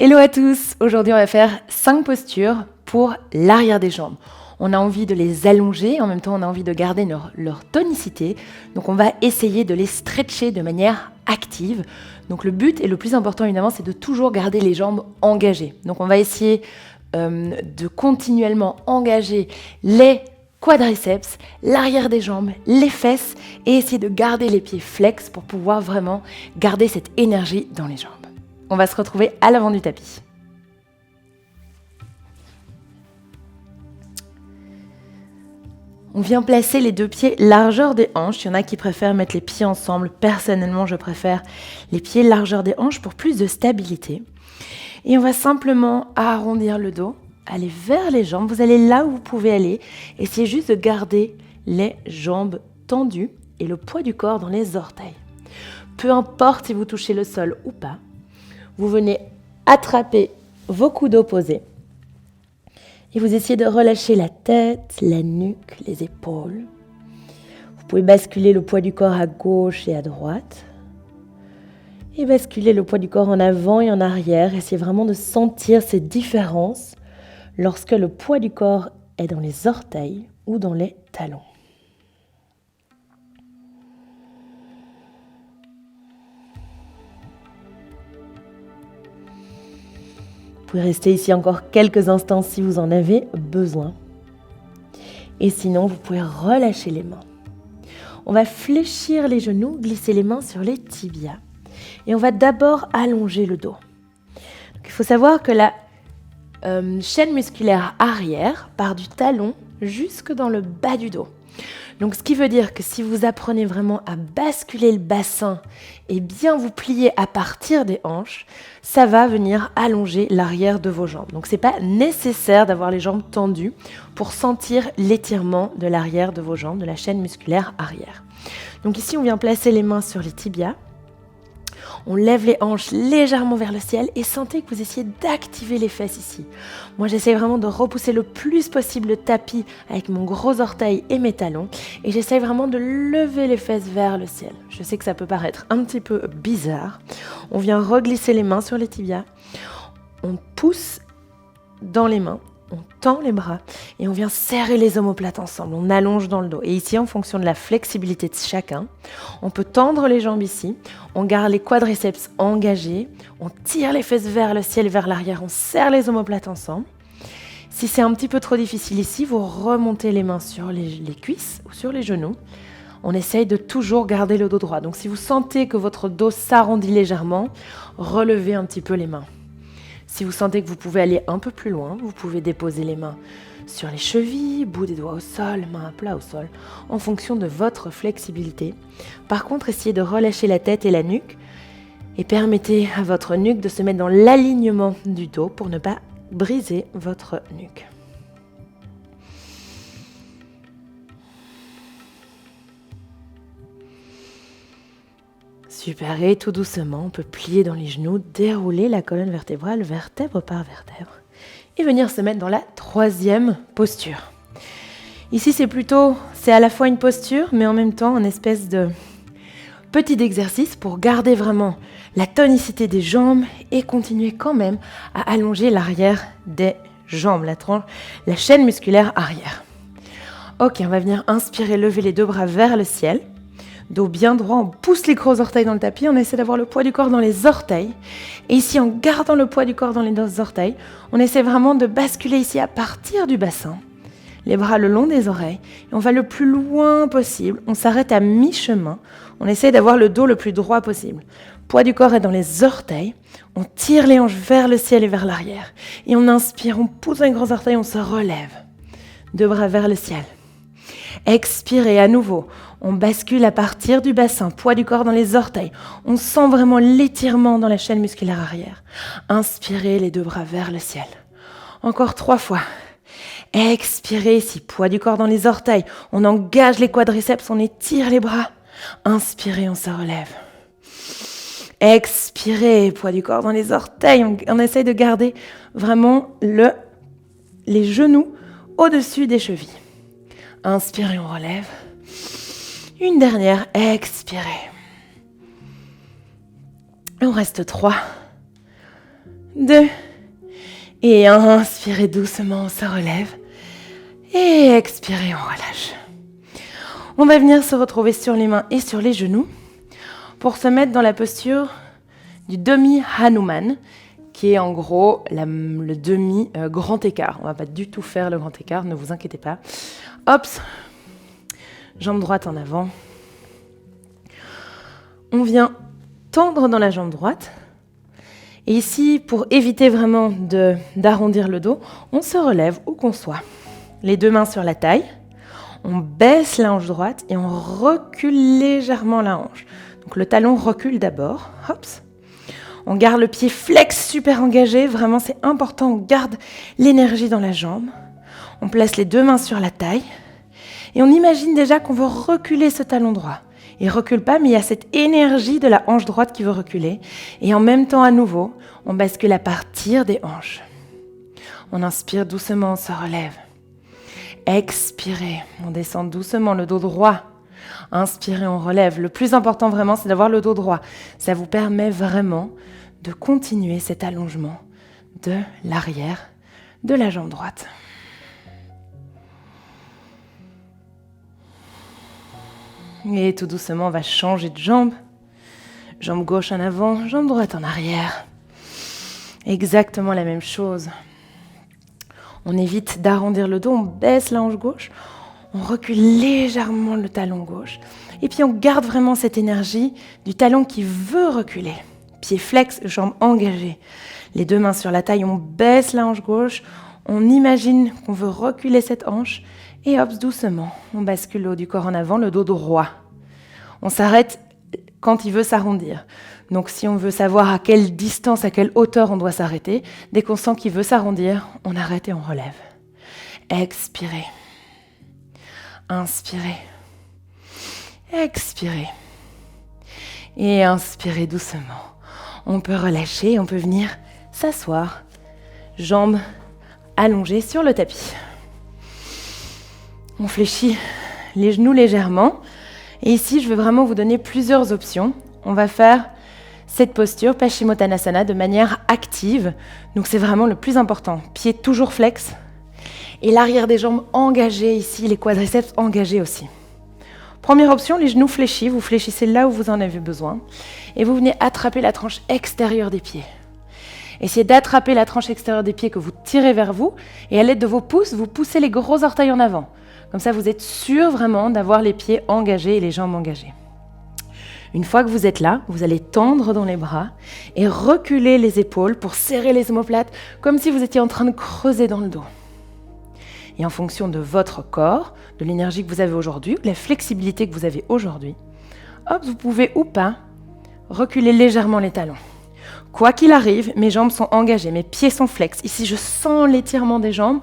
Hello à tous! Aujourd'hui, on va faire 5 postures pour l'arrière des jambes. On a envie de les allonger, en même temps, on a envie de garder leur tonicité. Donc, on va essayer de les stretcher de manière active. Donc, le but et le plus important, évidemment, c'est de toujours garder les jambes engagées. Donc, on va essayer de continuellement engager les quadriceps, l'arrière des jambes, les fesses et essayer de garder les pieds flex pour pouvoir vraiment garder cette énergie dans les jambes. On va se retrouver à l'avant du tapis. On vient placer les deux pieds largeur des hanches. Il y en a qui préfèrent mettre les pieds ensemble. Personnellement, je préfère les pieds largeur des hanches pour plus de stabilité. Et on va simplement arrondir le dos, aller vers les jambes. Vous allez là où vous pouvez aller. Essayez juste de garder les jambes tendues et le poids du corps dans les orteils. Peu importe si vous touchez le sol ou pas. Vous venez attraper vos coudes opposés et vous essayez de relâcher la tête, la nuque, les épaules. Vous pouvez basculer le poids du corps à gauche et à droite et basculer le poids du corps en avant et en arrière. Essayez vraiment de sentir ces différences lorsque le poids du corps est dans les orteils ou dans les talons. Vous pouvez rester ici encore quelques instants si vous en avez besoin. Et sinon, vous pouvez relâcher les mains. On va fléchir les genoux, glisser les mains sur les tibias. Et on va d'abord allonger le dos. Donc, il faut savoir que la chaîne musculaire arrière part du talon jusque dans le bas du dos. Donc, ce qui veut dire que si vous apprenez vraiment à basculer le bassin et bien vous plier à partir des hanches, ça va venir allonger l'arrière de vos jambes. Donc, ce n'est pas nécessaire d'avoir les jambes tendues pour sentir l'étirement de l'arrière de vos jambes, de la chaîne musculaire arrière. Donc, ici, on vient placer les mains sur les tibias. On lève les hanches légèrement vers le ciel et sentez que vous essayez d'activer les fesses ici. Moi, j'essaie vraiment de repousser le plus possible le tapis avec mon gros orteil et mes talons. Et j'essaie vraiment de lever les fesses vers le ciel. Je sais que ça peut paraître un petit peu bizarre. On vient reglisser les mains sur les tibias. On pousse dans les mains. On tend les bras et on vient serrer les omoplates ensemble. On allonge dans le dos. Et ici, en fonction de la flexibilité de chacun, on peut tendre les jambes ici. On garde les quadriceps engagés. On tire les fesses vers le ciel, vers l'arrière. On serre les omoplates ensemble. Si c'est un petit peu trop difficile ici, vous remontez les mains sur les cuisses ou sur les genoux. On essaye de toujours garder le dos droit. Donc, si vous sentez que votre dos s'arrondit légèrement, relevez un petit peu les mains. Si vous sentez que vous pouvez aller un peu plus loin, vous pouvez déposer les mains sur les chevilles, bout des doigts au sol, main à plat au sol, en fonction de votre flexibilité. Par contre, essayez de relâcher la tête et la nuque et permettez à votre nuque de se mettre dans l'alignement du dos pour ne pas briser votre nuque. Super, et tout doucement, on peut plier dans les genoux, dérouler la colonne vertébrale, vertèbre par vertèbre, et venir se mettre dans la troisième posture. Ici, c'est à la fois une posture, mais en même temps, une espèce de petit exercice pour garder vraiment la tonicité des jambes et continuer quand même à allonger l'arrière des jambes, la chaîne musculaire arrière. Ok, on va venir inspirer, lever les deux bras vers le ciel. Dos bien droit, on pousse les gros orteils dans le tapis, on essaie d'avoir le poids du corps dans les orteils. Et ici, en gardant le poids du corps dans les orteils, on essaie vraiment de basculer ici à partir du bassin. Les bras le long des oreilles. Et on va le plus loin possible. On s'arrête à mi-chemin. On essaie d'avoir le dos le plus droit possible. Poids du corps est dans les orteils. On tire les hanches vers le ciel et vers l'arrière. Et on inspire, on pousse les gros orteils, on se relève. Deux bras vers le ciel. Expirez à nouveau. On bascule à partir du bassin, poids du corps dans les orteils. On sent vraiment l'étirement dans la chaîne musculaire arrière. Inspirez les deux bras vers le ciel. Encore 3 fois. Expirez ici, poids du corps dans les orteils. On engage les quadriceps, on étire les bras. Inspirez, on se relève. Expirez, poids du corps dans les orteils. On essaye de garder vraiment les genoux au-dessus des chevilles. Inspirez, on relève. Une dernière, expirez. On reste 3, 2 et 1. Inspirez doucement, on se relève. Et expirez, on relâche. On va venir se retrouver sur les mains et sur les genoux pour se mettre dans la posture du demi-Hanuman, qui est en gros le demi-grand écart. On ne va pas du tout faire le grand écart, ne vous inquiétez pas. Hop, jambe droite en avant. On vient tendre dans la jambe droite. Et ici, pour éviter vraiment d'arrondir le dos, on se relève où qu'on soit. Les 2 mains sur la taille. On baisse la hanche droite et on recule légèrement la hanche. Donc le talon recule d'abord. Hop. On garde le pied flex, super engagé. Vraiment, c'est important. On garde l'énergie dans la jambe. On place les 2 mains sur la taille. Et on imagine déjà qu'on veut reculer ce talon droit. Il ne recule pas, mais il y a cette énergie de la hanche droite qui veut reculer. Et en même temps, à nouveau, on bascule à partir des hanches. On inspire doucement, on se relève. Expirez, on descend doucement le dos droit. Inspirez, on relève. Le plus important vraiment, c'est d'avoir le dos droit. Ça vous permet vraiment de continuer cet allongement de l'arrière de la jambe droite. Et tout doucement, on va changer de jambe. Jambe gauche en avant, jambe droite en arrière. Exactement la même chose. On évite d'arrondir le dos, on baisse la hanche gauche, on recule légèrement le talon gauche. Et puis on garde vraiment cette énergie du talon qui veut reculer. Pied flex, jambes engagées. Les 2 mains sur la taille, on baisse la hanche gauche, on imagine qu'on veut reculer cette hanche. Et hop, doucement, on bascule le haut du corps en avant, le dos droit. On s'arrête quand il veut s'arrondir. Donc si on veut savoir à quelle distance, à quelle hauteur on doit s'arrêter, dès qu'on sent qu'il veut s'arrondir, on arrête et on relève. Expirez. Inspirez. Expirez. Et inspirez doucement. On peut relâcher, on peut venir s'asseoir, jambes allongées sur le tapis. On fléchit les genoux légèrement. Et ici, je vais vraiment vous donner plusieurs options. On va faire cette posture, Paschimottanasana, de manière active. Donc, c'est vraiment le plus important. Pieds toujours flex. Et l'arrière des jambes engagé ici, les quadriceps engagés aussi. Première option, les genoux fléchis. Vous fléchissez là où vous en avez besoin. Et vous venez attraper la tranche extérieure des pieds. Essayez d'attraper la tranche extérieure des pieds que vous tirez vers vous. Et à l'aide de vos pouces, vous poussez les gros orteils en avant. Comme ça, vous êtes sûr vraiment d'avoir les pieds engagés et les jambes engagées. Une fois que vous êtes là, vous allez tendre dans les bras et reculer les épaules pour serrer les omoplates comme si vous étiez en train de creuser dans le dos. Et en fonction de votre corps, de l'énergie que vous avez aujourd'hui, de la flexibilité que vous avez aujourd'hui, hop, vous pouvez ou pas reculer légèrement les talons. Quoi qu'il arrive, mes jambes sont engagées, mes pieds sont flex. Ici, je sens l'étirement des jambes,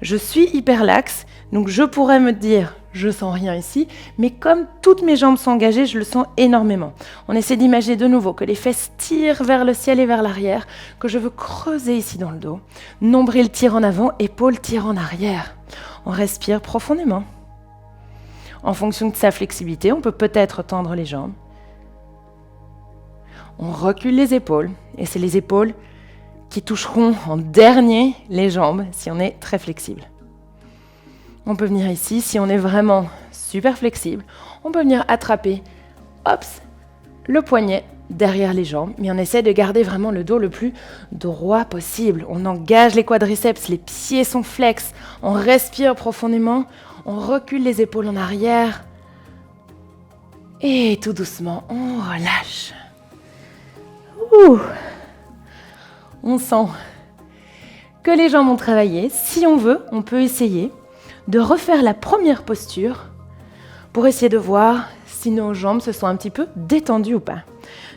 je suis hyperlaxe. Donc je pourrais me dire, je sens rien ici, mais comme toutes mes jambes sont engagées, je le sens énormément. On essaie d'imaginer de nouveau que les fesses tirent vers le ciel et vers l'arrière, que je veux creuser ici dans le dos. Nombril tire en avant, épaules tirent en arrière. On respire profondément. En fonction de sa flexibilité, on peut peut-être tendre les jambes. On recule les épaules, et c'est les épaules qui toucheront en dernier les jambes si on est très flexible. On peut venir ici, si on est vraiment super flexible, on peut venir attraper, hop, le poignet derrière les jambes, mais on essaie de garder vraiment le dos le plus droit possible. On engage les quadriceps, les pieds sont flex, on respire profondément, on recule les épaules en arrière, et tout doucement, on relâche. Ouh. On sent que les jambes ont travaillé. Si on veut, on peut essayer de refaire la première posture pour essayer de voir si nos jambes se sont un petit peu détendues ou pas.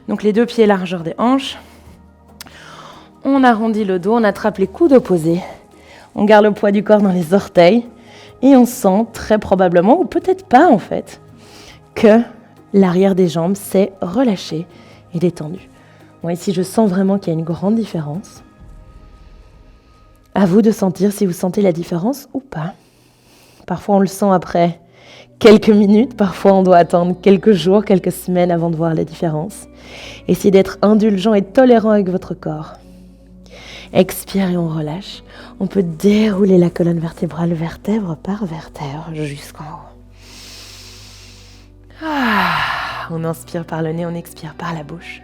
Donc les 2 pieds largeur des hanches. On arrondit le dos, on attrape les coudes opposés. On garde le poids du corps dans les orteils. Et on sent très probablement, ou peut-être pas en fait, que l'arrière des jambes s'est relâché et détendu. Bon, ici, je sens vraiment qu'il y a une grande différence. À vous de sentir si vous sentez la différence ou pas. Parfois, on le sent après quelques minutes. Parfois, on doit attendre quelques jours, quelques semaines avant de voir la différence. Essayez d'être indulgent et tolérant avec votre corps. Expire et on relâche. On peut dérouler la colonne vertébrale vertèbre par vertèbre jusqu'en haut. On inspire par le nez, on expire par la bouche.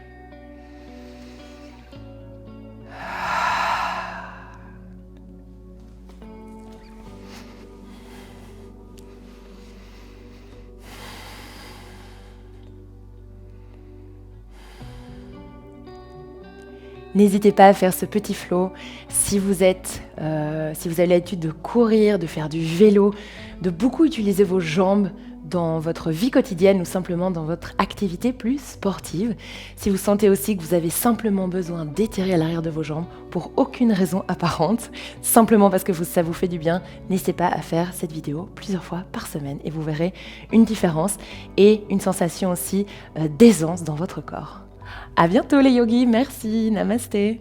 N'hésitez pas à faire ce petit flow si vous avez l'habitude de courir, de faire du vélo, de beaucoup utiliser vos jambes dans votre vie quotidienne ou simplement dans votre activité plus sportive. Si vous sentez aussi que vous avez simplement besoin d'étirer à l'arrière de vos jambes pour aucune raison apparente, simplement parce que ça vous fait du bien, n'hésitez pas à faire cette vidéo plusieurs fois par semaine et vous verrez une différence et une sensation aussi d'aisance dans votre corps. À bientôt les yogis, merci, namasté.